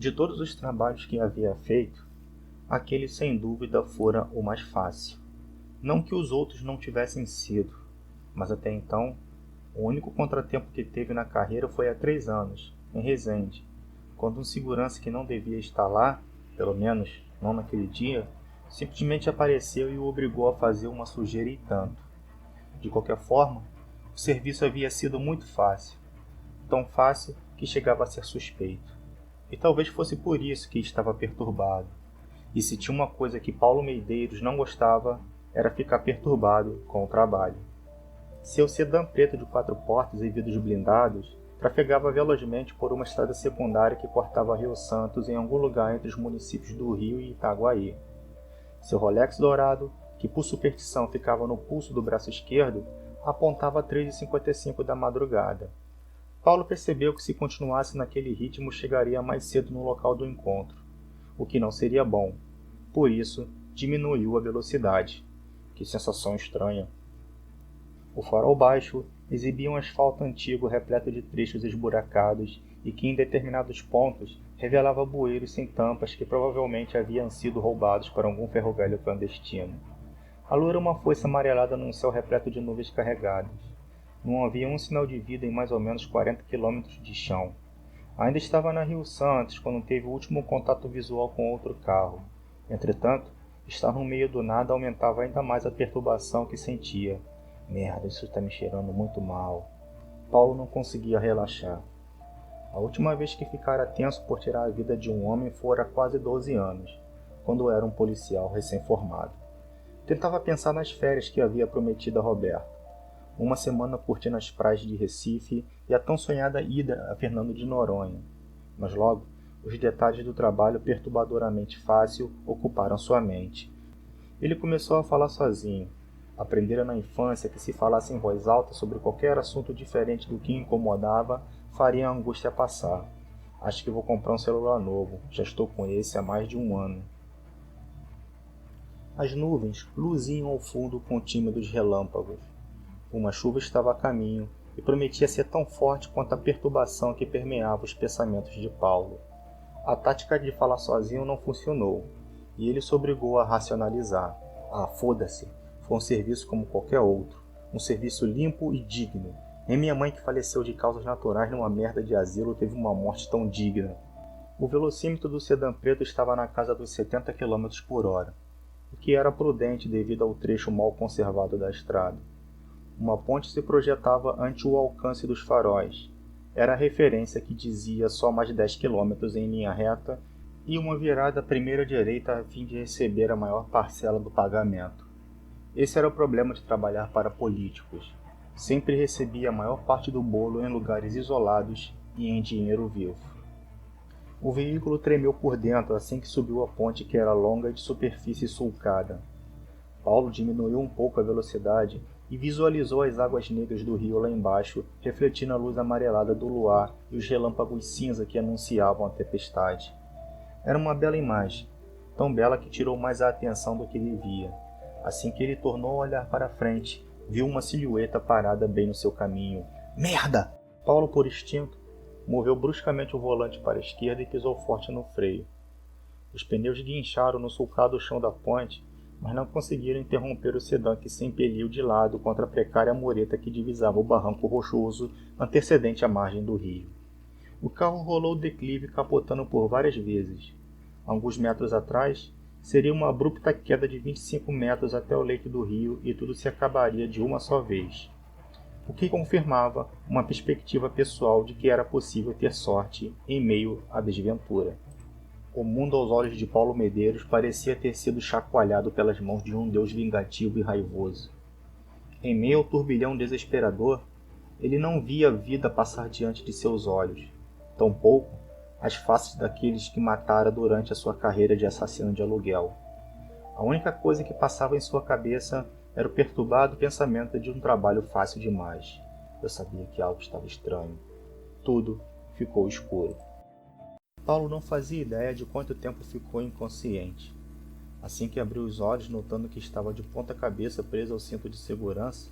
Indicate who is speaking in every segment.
Speaker 1: De todos os trabalhos que havia feito, aquele sem dúvida fora o mais fácil. Não que os outros não tivessem sido, mas até então, o único contratempo que teve na carreira foi há 3 anos, em Resende, quando um segurança que não devia estar lá, pelo menos não naquele dia, simplesmente apareceu e o obrigou a fazer uma sujeira e tanto. De qualquer forma, o serviço havia sido muito fácil, tão fácil que chegava a ser suspeito. E talvez fosse por isso que estava perturbado. E se tinha uma coisa que Paulo Medeiros não gostava, era ficar perturbado com o trabalho. Seu sedã preto de 4 portas e vidros blindados trafegava velozmente por uma estrada secundária que cortava Rio Santos em algum lugar entre os municípios do Rio e Itaguaí. Seu Rolex dourado, que por superstição ficava no pulso do braço esquerdo, apontava 3h55 da madrugada. Paulo percebeu que se continuasse naquele ritmo chegaria mais cedo no local do encontro, o que não seria bom. Por isso, diminuiu a velocidade. Que sensação estranha! O farol baixo exibia um asfalto antigo repleto de trechos esburacados e que em determinados pontos revelava bueiros sem tampas que provavelmente haviam sido roubados para algum ferro-velho clandestino. A lua era uma foice amarelada num céu repleto de nuvens carregadas. Não havia um sinal de vida em mais ou menos 40 quilômetros de chão. Ainda estava na Rio Santos quando teve o último contato visual com outro carro. Entretanto, estar no meio do nada aumentava ainda mais a perturbação que sentia. Merda, isso está me cheirando muito mal. Paulo não conseguia relaxar. A última vez que ficara tenso por tirar a vida de um homem fora há quase 12 anos, quando era um policial recém-formado. Tentava pensar nas férias que havia prometido a Roberto. Uma semana curtindo as praias de Recife e a tão sonhada ida a Fernando de Noronha. Mas logo, os detalhes do trabalho perturbadoramente fácil ocuparam sua mente. Ele começou a falar sozinho. Aprendera na infância que se falasse em voz alta sobre qualquer assunto diferente do que o incomodava, faria a angústia passar. Acho que vou comprar um celular novo. Já estou com esse há mais de um ano. As nuvens luziam ao fundo com tímidos relâmpagos. Uma chuva estava a caminho e prometia ser tão forte quanto a perturbação que permeava os pensamentos de Paulo. A tática de falar sozinho não funcionou, e ele se obrigou a racionalizar. Ah, foda-se! Foi um serviço como qualquer outro. Um serviço limpo e digno. Nem minha mãe, que faleceu de causas naturais numa merda de asilo, teve uma morte tão digna. O velocímetro do sedã preto estava na casa dos 70 km por hora, o que era prudente devido ao trecho mal conservado da estrada. Uma ponte se projetava ante o alcance dos faróis. Era a referência que dizia só mais 10 km em linha reta e uma virada à primeira direita a fim de receber a maior parcela do pagamento. Esse era o problema de trabalhar para políticos. Sempre recebia a maior parte do bolo em lugares isolados e em dinheiro vivo. O veículo tremeu por dentro assim que subiu a ponte, que era longa e de superfície sulcada. Paulo diminuiu um pouco a velocidade e visualizou as águas negras do rio lá embaixo, refletindo a luz amarelada do luar e os relâmpagos cinza que anunciavam a tempestade. Era uma bela imagem, tão bela que tirou mais a atenção do que devia. Assim que ele tornou a olhar para frente, viu uma silhueta parada bem no seu caminho. Merda! Paulo, por instinto, moveu bruscamente o volante para a esquerda e pisou forte no freio. Os pneus guincharam no sulcado chão da ponte, mas não conseguiram interromper o sedã que se impeliu de lado contra a precária mureta que divisava o barranco rochoso antecedente à margem do rio. O carro rolou o declive capotando por várias vezes. Alguns metros atrás, seria uma abrupta queda de 25 metros até o leito do rio e tudo se acabaria de uma só vez. O que confirmava uma perspectiva pessoal de que era possível ter sorte em meio à desventura. O mundo aos olhos de Paulo Medeiros parecia ter sido chacoalhado pelas mãos de um Deus vingativo e raivoso. Em meio ao turbilhão desesperador, ele não via a vida passar diante de seus olhos, tampouco as faces daqueles que matara durante a sua carreira de assassino de aluguel. A única coisa que passava em sua cabeça era o perturbado pensamento de um trabalho fácil demais. Eu sabia que algo estava estranho. Tudo ficou escuro. Paulo não fazia ideia de quanto tempo ficou inconsciente. Assim que abriu os olhos, notando que estava de ponta cabeça preso ao cinto de segurança,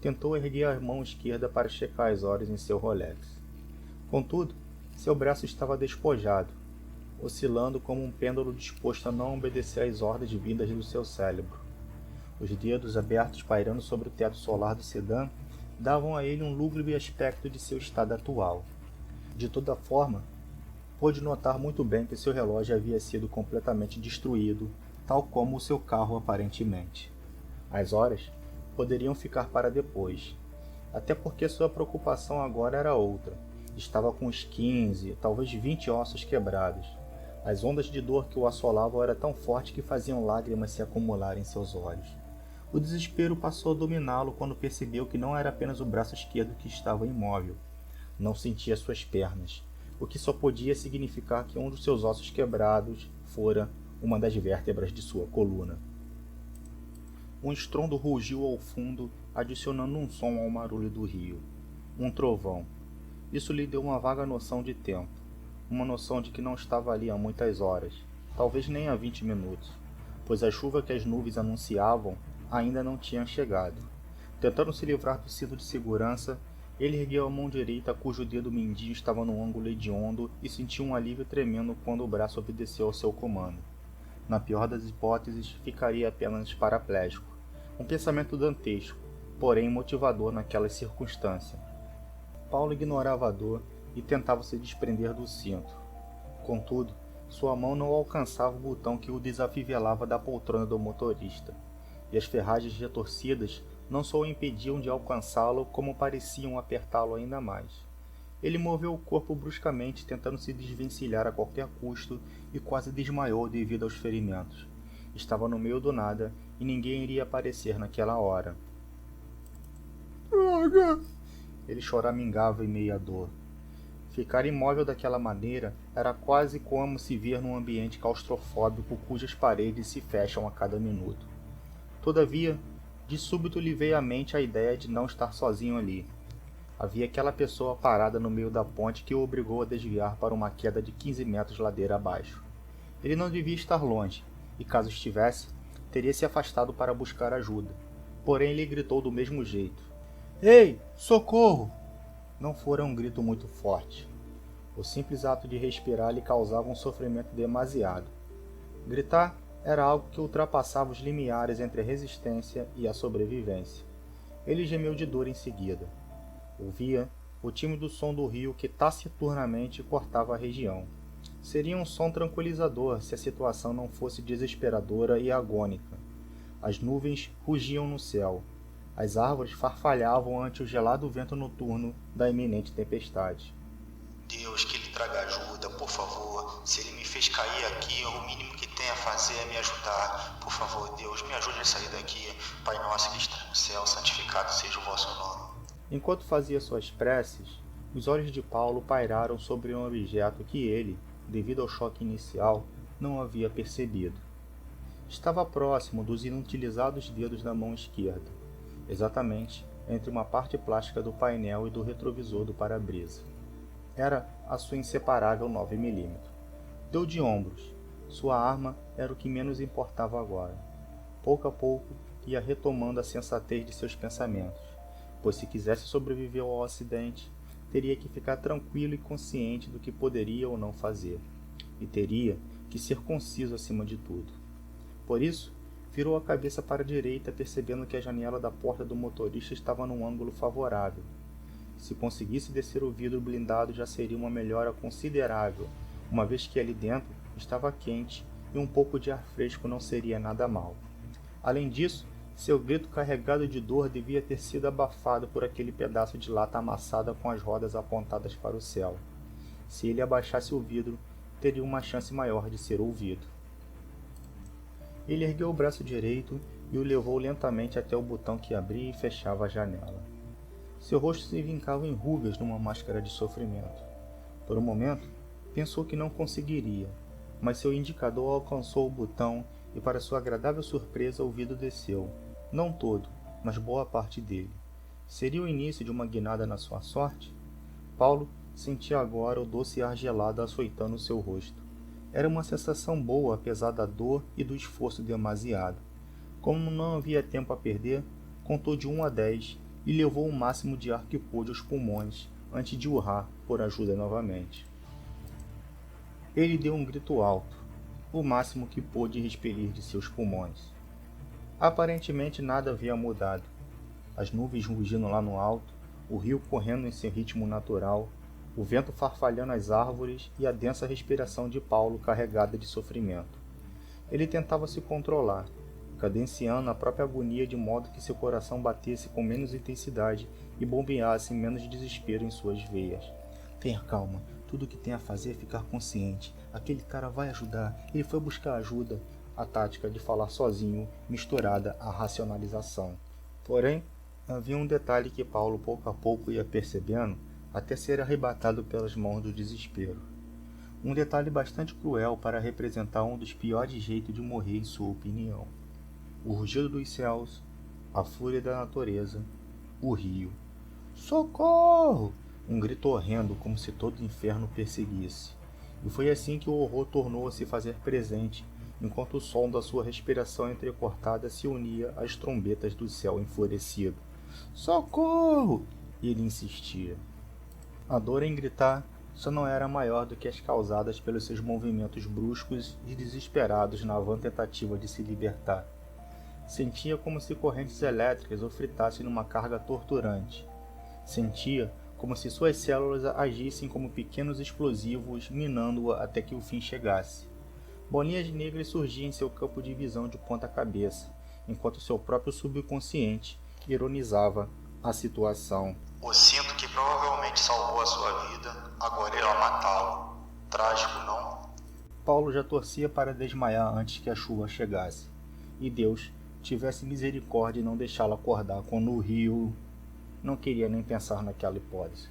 Speaker 1: tentou erguer a mão esquerda para checar as horas em seu Rolex. Contudo, seu braço estava despojado, oscilando como um pêndulo disposto a não obedecer às ordens vindas do seu cérebro. Os dedos abertos pairando sobre o teto solar do sedã davam a ele um lúgubre aspecto de seu estado atual. De toda forma, pôde notar muito bem que seu relógio havia sido completamente destruído, tal como o seu carro aparentemente. As horas poderiam ficar para depois, até porque sua preocupação agora era outra. Estava com uns 15, talvez 20 ossos quebrados. As ondas de dor que o assolavam eram tão fortes que faziam lágrimas se acumularem em seus olhos. O desespero passou a dominá-lo quando percebeu que não era apenas o braço esquerdo que estava imóvel. Não sentia suas pernas, o que só podia significar que um dos seus ossos quebrados fora uma das vértebras de sua coluna. Um estrondo rugiu ao fundo, adicionando um som ao barulho do rio. Um trovão. Isso lhe deu uma vaga noção de tempo. Uma noção de que não estava ali há muitas horas, talvez nem há 20 minutos, pois a chuva que as nuvens anunciavam ainda não tinha chegado. Tentando se livrar do cinto de segurança, ele ergueu a mão direita cujo dedo mindinho estava no ângulo hediondo e sentiu um alívio tremendo quando o braço obedeceu ao seu comando. Na pior das hipóteses, ficaria apenas paraplégico. Um pensamento dantesco, porém motivador naquela circunstância. Paulo ignorava a dor e tentava se desprender do cinto. Contudo, sua mão não alcançava o botão que o desafivelava da poltrona do motorista, e as ferragens retorcidas não só o impediam de alcançá-lo, como pareciam apertá-lo ainda mais. Ele moveu o corpo bruscamente, tentando se desvencilhar a qualquer custo, e quase desmaiou devido aos ferimentos. Estava no meio do nada, e ninguém iria aparecer naquela hora. Droga! Ele choramingava em meio à dor. Ficar imóvel daquela maneira era quase como se ver num ambiente claustrofóbico cujas paredes se fecham a cada minuto. Todavia, de súbito lhe veio à mente a ideia de não estar sozinho ali. Havia aquela pessoa parada no meio da ponte que o obrigou a desviar para uma queda de 15 metros ladeira abaixo. Ele não devia estar longe, e caso estivesse, teria se afastado para buscar ajuda. Porém, ele gritou do mesmo jeito. Ei, socorro! Não fora um grito muito forte. O simples ato de respirar lhe causava um sofrimento demasiado. Gritar era algo que ultrapassava os limiares entre a resistência e a sobrevivência. Ele gemeu de dor em seguida. Ouvia o tímido som do rio que taciturnamente cortava a região. Seria um som tranquilizador se a situação não fosse desesperadora e agônica. As nuvens rugiam no céu. As árvores farfalhavam ante o gelado vento noturno da iminente tempestade.
Speaker 2: Deus, que lhe traga ajuda, por favor. Se ele me fez cair aqui, o mínimo que tem a fazer é me ajudar. Por favor, Deus, me ajude a sair daqui. Pai nosso que está no céu, santificado seja o vosso nome.
Speaker 1: Enquanto fazia suas preces, os olhos de Paulo pairaram sobre um objeto que ele, devido ao choque inicial, não havia percebido. Estava próximo dos inutilizados dedos da mão esquerda, exatamente entre uma parte plástica do painel e do retrovisor do para-brisa. Era a sua inseparável 9mm. Deu de ombros. Sua arma era o que menos importava agora. Pouco a pouco, ia retomando a sensatez de seus pensamentos, pois se quisesse sobreviver ao acidente, teria que ficar tranquilo e consciente do que poderia ou não fazer, e teria que ser conciso acima de tudo. Por isso, virou a cabeça para a direita, percebendo que a janela da porta do motorista estava num ângulo favorável. Se conseguisse descer o vidro blindado, já seria uma melhora considerável, uma vez que ali dentro estava quente e um pouco de ar fresco não seria nada mal. Além disso, seu grito carregado de dor devia ter sido abafado por aquele pedaço de lata amassada com as rodas apontadas para o céu. Se ele abaixasse o vidro, teria uma chance maior de ser ouvido. Ele ergueu o braço direito e o levou lentamente até o botão que abria e fechava a janela. Seu rosto se vincava em rugas numa máscara de sofrimento. Por um momento, pensou que não conseguiria, mas seu indicador alcançou o botão e, para sua agradável surpresa, o vidro desceu. Não todo, mas boa parte dele. Seria o início de uma guinada na sua sorte? Paulo sentia agora o doce ar gelado açoitando seu rosto. Era uma sensação boa, apesar da dor e do esforço demasiado. Como não havia tempo a perder, contou de 1 a 10 e levou o máximo de ar que pôde aos pulmões, antes de urrar por ajuda novamente. Ele deu um grito alto, o máximo que pôde expelir de seus pulmões. Aparentemente nada havia mudado. As nuvens rugindo lá no alto, o rio correndo em seu ritmo natural, o vento farfalhando as árvores e a densa respiração de Paulo carregada de sofrimento. Ele tentava se controlar, cadenciando a própria agonia de modo que seu coração batesse com menos intensidade e bombeasse menos desespero em suas veias. Tenha calma, tudo o que tem a fazer é ficar consciente. Aquele cara vai ajudar, ele foi buscar ajuda. A tática de falar sozinho, misturada à racionalização. Porém, havia um detalhe que Paulo pouco a pouco ia percebendo até ser arrebatado pelas mãos do desespero. Um detalhe bastante cruel para representar um dos piores jeitos de morrer em sua opinião. O rugido dos céus, a fúria da natureza, o rio. Socorro! Um grito horrendo como se todo o inferno perseguisse. E foi assim que o horror tornou a se fazer presente, enquanto o som da sua respiração entrecortada se unia às trombetas do céu enfurecido. Socorro! E ele insistia. A dor em gritar só não era maior do que as causadas pelos seus movimentos bruscos e desesperados na vã tentativa de se libertar. Sentia como se correntes elétricas o fritassem numa carga torturante. Sentia como se suas células agissem como pequenos explosivos, minando-a até que o fim chegasse. Bolinhas negras surgiam em seu campo de visão de ponta cabeça, enquanto seu próprio subconsciente ironizava a situação.
Speaker 2: O cinto que provavelmente salvou a sua vida, agora irá matá-lo. Trágico, não?
Speaker 1: Paulo já torcia para desmaiar antes que a chuva chegasse, e Deus tivesse misericórdia e não deixá-lo acordar quando o rio... Não queria nem pensar naquela hipótese.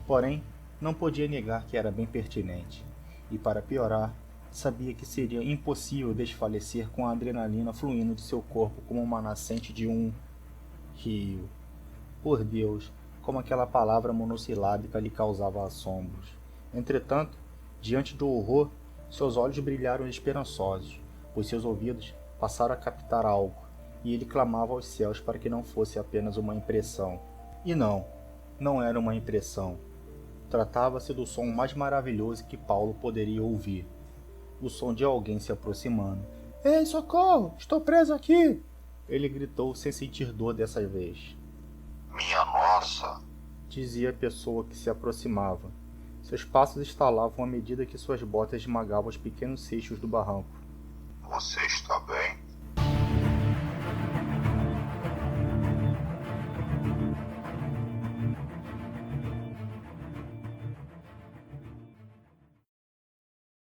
Speaker 1: Porém, não podia negar que era bem pertinente, e para piorar, sabia que seria impossível desfalecer com a adrenalina fluindo de seu corpo como uma nascente de um rio. Por Deus, como aquela palavra monossilábica lhe causava assombros. Entretanto, diante do horror, seus olhos brilharam esperançosos, pois seus ouvidos passaram a captar algo, e ele clamava aos céus para que não fosse apenas uma impressão. E não era uma impressão. Tratava-se do som mais maravilhoso que Paulo poderia ouvir. O som de alguém se aproximando. — Ei, socorro! Estou preso aqui! Ele gritou sem sentir dor dessa vez.
Speaker 2: — Minha nossa!
Speaker 1: Dizia a pessoa que se aproximava. Seus passos estalavam à medida que suas botas esmagavam os pequenos seixos do barranco.
Speaker 2: — Você está bem?